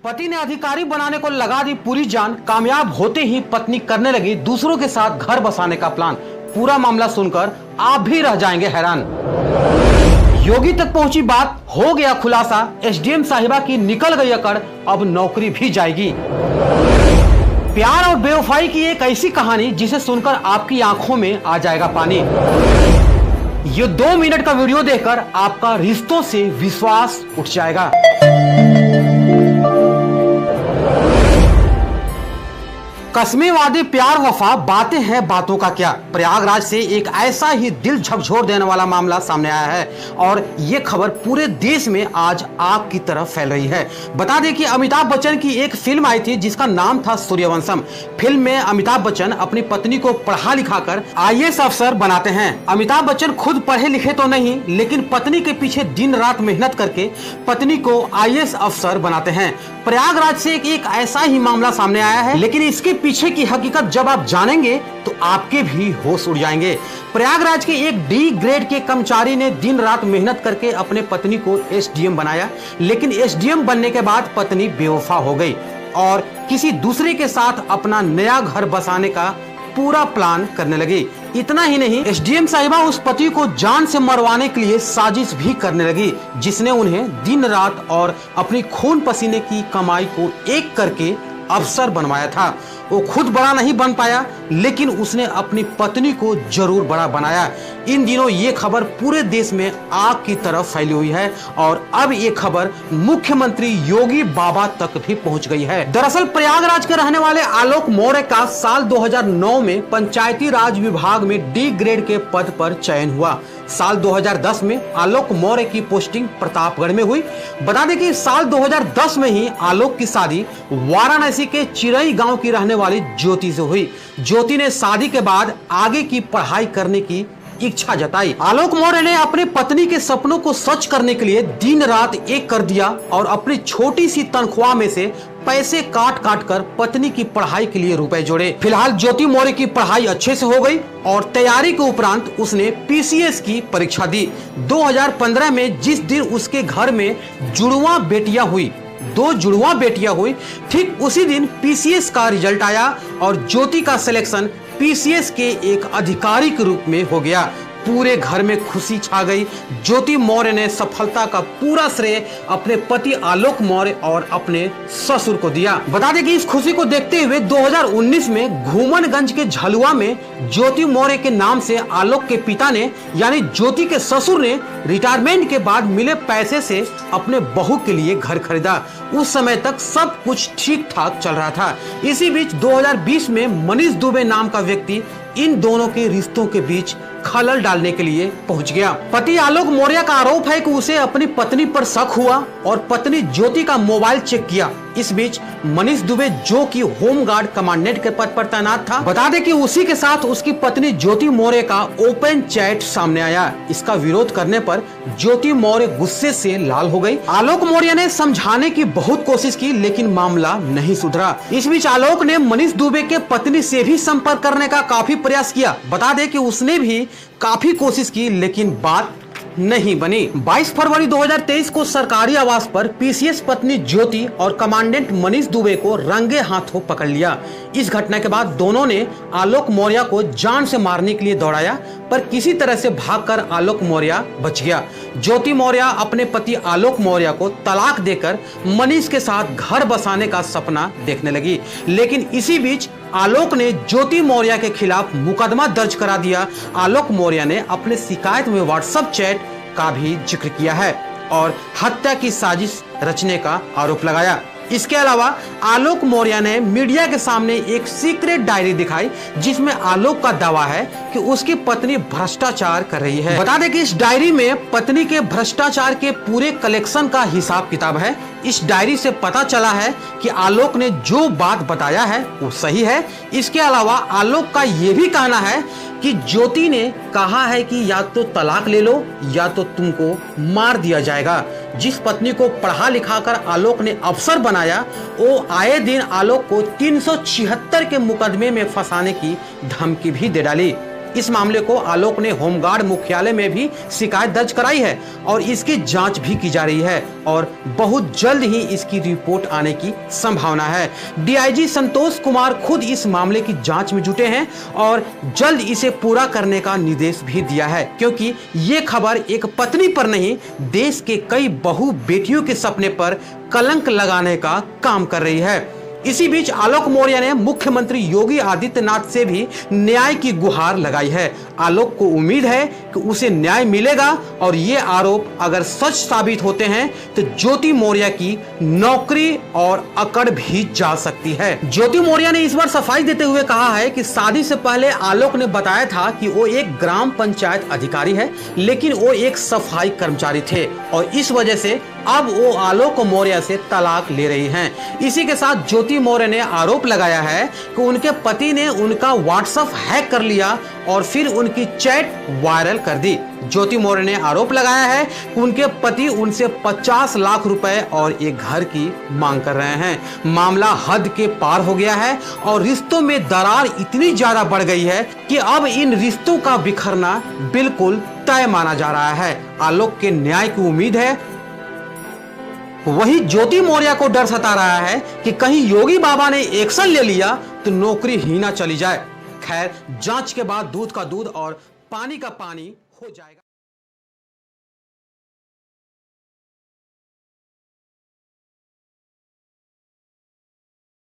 पति ने अधिकारी बनाने को लगा दी पूरी जान। कामयाब होते ही पत्नी करने लगी दूसरों के साथ घर बसाने का प्लान। पूरा मामला सुनकर आप भी रह जाएंगे हैरान। योगी तक पहुंची बात, हो गया खुलासा। एसडीएम साहिबा की निकल गई अकड़, अब नौकरी भी जाएगी। प्यार और बेवफाई की एक ऐसी कहानी जिसे सुनकर आपकी आंखों में आ जाएगा पानी। ये 2 मिनट का वीडियो देखकर आपका रिश्तों से विश्वास उठ जाएगा। कस्में वादे प्यार वफा, बातें हैं बातों का क्या। प्रयागराज से एक ऐसा ही दिल झकझोर देने वाला मामला सामने आया है और ये खबर पूरे देश में आज आग की तरह फैल रही है। बता दें कि अमिताभ बच्चन की एक फिल्म आई थी जिसका नाम था सूर्यवंशम। फिल्म में अमिताभ बच्चन अपनी पत्नी को पढ़ा लिखा कर आईएएस अफसर बनाते हैं। अमिताभ बच्चन खुद पढ़े लिखे तो नहीं, लेकिन पत्नी के पीछे दिन रात मेहनत करके पत्नी को आईएएस अफसर बनाते हैं। प्रयागराज से एक ऐसा ही मामला सामने आया है, लेकिन इसके पीछे की हकीकत जब आप जानेंगे तो आपके भी होश उड़ जाएंगे। प्रयागराज के एक डी ग्रेड के कर्मचारी ने दिन रात मेहनत करके अपने पत्नी को एसडीएम बनाया, लेकिन एसडीएम बनने के बाद पत्नी बेवफा हो गई और किसी दूसरे के साथ अपना नया घर बसाने का पूरा प्लान करने लगी। इतना ही नहीं, एसडीएम साहिबा उस पति को जान से मरवाने के लिए साजिश भी करने लगी, जिसने उन्हें दिन रात और अपनी खून पसीने की कमाई को एक करके अफसर बनवाया था। वो खुद बड़ा नहीं बन पाया, लेकिन उसने अपनी पत्नी को जरूर बड़ा बनाया। इन दिनों ये खबर पूरे देश में आग की तरफ फैली हुई है और अब ये खबर मुख्यमंत्री योगी बाबा तक भी पहुंच गई है। दरअसल प्रयागराज के रहने वाले आलोक मौर्य का साल 2009 में पंचायती राज विभाग में डी ग्रेड के पद पर चयन हुआ। साल 2010 में आलोक मौर्य की पोस्टिंग प्रतापगढ़ में हुई। बता दें कि साल 2010 में ही आलोक की शादी वाराणसी के चिरई गांव की रहने वाली ज्योति से हुई। ज्योति ने शादी के बाद आगे की पढ़ाई करने की इच्छा जताई। आलोक मौर्य ने अपने पत्नी के सपनों को सच करने के लिए दिन रात एक कर दिया और अपनी छोटी सी तनख्वाह में से पैसे काट काट कर पत्नी की पढ़ाई के लिए रुपए जोड़े। फिलहाल ज्योति मौर्य की पढ़ाई अच्छे से हो गई और तैयारी के उपरांत उसने पीसीएस की परीक्षा दी। 2015 में जिस दिन उसके घर में जुड़वा बेटियां हुई, 2 जुड़वा बेटियां हुई, ठीक उसी दिन पीसीएस का रिजल्ट आया और ज्योति का सिलेक्शन पीसीएस के एक अधिकारी के रूप में हो गया। पूरे घर में खुशी छा गई। ज्योति मौर्य ने सफलता का पूरा श्रेय अपने पति आलोक मौर्य और अपने ससुर को दिया। बता दें कि इस खुशी को देखते हुए 2019 में घूमनगंज के झलुआ में ज्योति मौर्य के नाम से आलोक के पिता ने यानी ज्योति के ससुर ने रिटायरमेंट के बाद मिले पैसे से अपने बहू के लिए घर खरीदा। उस समय तक सब कुछ ठीक ठाक चल रहा था। इसी बीच 2020 में मनीष दुबे नाम का व्यक्ति इन दोनों के रिश्तों के बीच खलल डालने के लिए पहुंच गया। पति आलोक मौर्य का आरोप है कि उसे अपनी पत्नी पर शक हुआ और पत्नी ज्योति का मोबाइल चेक किया। इस बीच मनीष दुबे, जो कि होमगार्ड कमांडेंट के पद पर तैनात था, बता दें कि उसी के साथ उसकी पत्नी ज्योति मौर्य का ओपन चैट सामने आया। इसका विरोध करने पर ज्योति मौर्य गुस्से से लाल हो गई। आलोक मौर्य ने समझाने की बहुत कोशिश की, लेकिन मामला नहीं सुधरा। इस बीच आलोक ने मनीष दुबे के पत्नी से भी संपर्क करने का काफी प्रयास किया। बता दें कि उसने भी काफी कोशिश की, लेकिन बात नहीं बनी। 22 फरवरी 2023 को सरकारी आवास पर पीसीएस पत्नी ज्योति और कमांडेंट मनीष दुबे को रंगे हाथों पकड़ लिया। इस घटना के बाद दोनों ने आलोक मौर्य को जान से मारने के लिए दौड़ाया, पर किसी तरह से भागकर आलोक मौर्य बच गया। ज्योति मौर्य अपने पति आलोक मौर्य को तलाक देकर मनीष के साथ घर बसाने का सपना देखने लगी, लेकिन इसी बीच आलोक ने ज्योति मौर्य के खिलाफ मुकदमा दर्ज करा दिया। आलोक मौर्य ने अपने शिकायत में व्हाट्सएप चैट का भी जिक्र किया है और हत्या की साजिश रचने का आरोप लगाया। इसके अलावा आलोक मौर्य ने मीडिया के सामने एक सीक्रेट डायरी दिखाई, जिसमें आलोक का दावा है कि उसकी पत्नी भ्रष्टाचार कर रही है। बता दें कि इस डायरी में पत्नी के भ्रष्टाचार के पूरे कलेक्शन का हिसाब किताब है। इस डायरी से पता चला है कि आलोक ने जो बात बताया है वो सही है। इसके अलावा आलोक का ये भी कहना है कि ज्योति ने कहा है कि या तो तलाक ले लो या तो तुमको मार दिया जाएगा। जिस पत्नी को पढ़ा लिखा कर आलोक ने अफसर बनाया, वो आए दिन आलोक को 376 के मुकदमे में फंसाने की धमकी भी दे डाली। इस मामले को आलोक ने होमगार्ड मुख्यालय में भी शिकायत दर्ज कराई है और इसकी जांच भी की जा रही है और बहुत जल्द ही इसकी रिपोर्ट आने की संभावना है। डीआईजी संतोष कुमार खुद इस मामले की जांच में जुटे हैं और जल्द इसे पूरा करने का निर्देश भी दिया है, क्योंकि ये खबर एक पत्नी पर नहीं, देश के कई बहू बेटियों के सपने पर कलंक लगाने का काम कर रही है। इसी बीच आलोक मौर्य ने मुख्यमंत्री योगी आदित्यनाथ से भी न्याय की गुहार लगाई है। आलोक को उम्मीद है कि उसे न्याय मिलेगा और ये आरोप अगर सच साबित होते हैं तो ज्योति मौर्य की नौकरी और अकड़ भी जा सकती है। ज्योति मौर्य ने इस बार सफाई देते हुए कहा है कि शादी से पहले आलोक ने बताया था कि वो एक ग्राम पंचायत अधिकारी है, लेकिन वो एक सफाई कर्मचारी थे और इस वजह से अब वो आलोक मौर्य से तलाक ले रही हैं। इसी के साथ ज्योति मौर्य ने आरोप लगाया है कि उनके पति ने उनका व्हाट्सएप हैक कर लिया और फिर उनकी चैट वायरल कर दी। ज्योति मौर्य ने आरोप लगाया है कि उनके पति उनसे 50 लाख रुपए और एक घर की मांग कर रहे हैं। मामला हद के पार हो गया है और रिश्तों में दरार इतनी ज्यादा बढ़ गई है कि अब इन रिश्तों का बिखरना बिल्कुल तय माना जा रहा है। आलोक के न्याय की उम्मीद है, वही ज्योति मौर्य को डर सता रहा है कि कहीं योगी बाबा ने एक्शन ले लिया तो नौकरी ही ना चली जाए। खैर, जांच के बाद दूध का दूध और पानी का पानी हो जाएगा।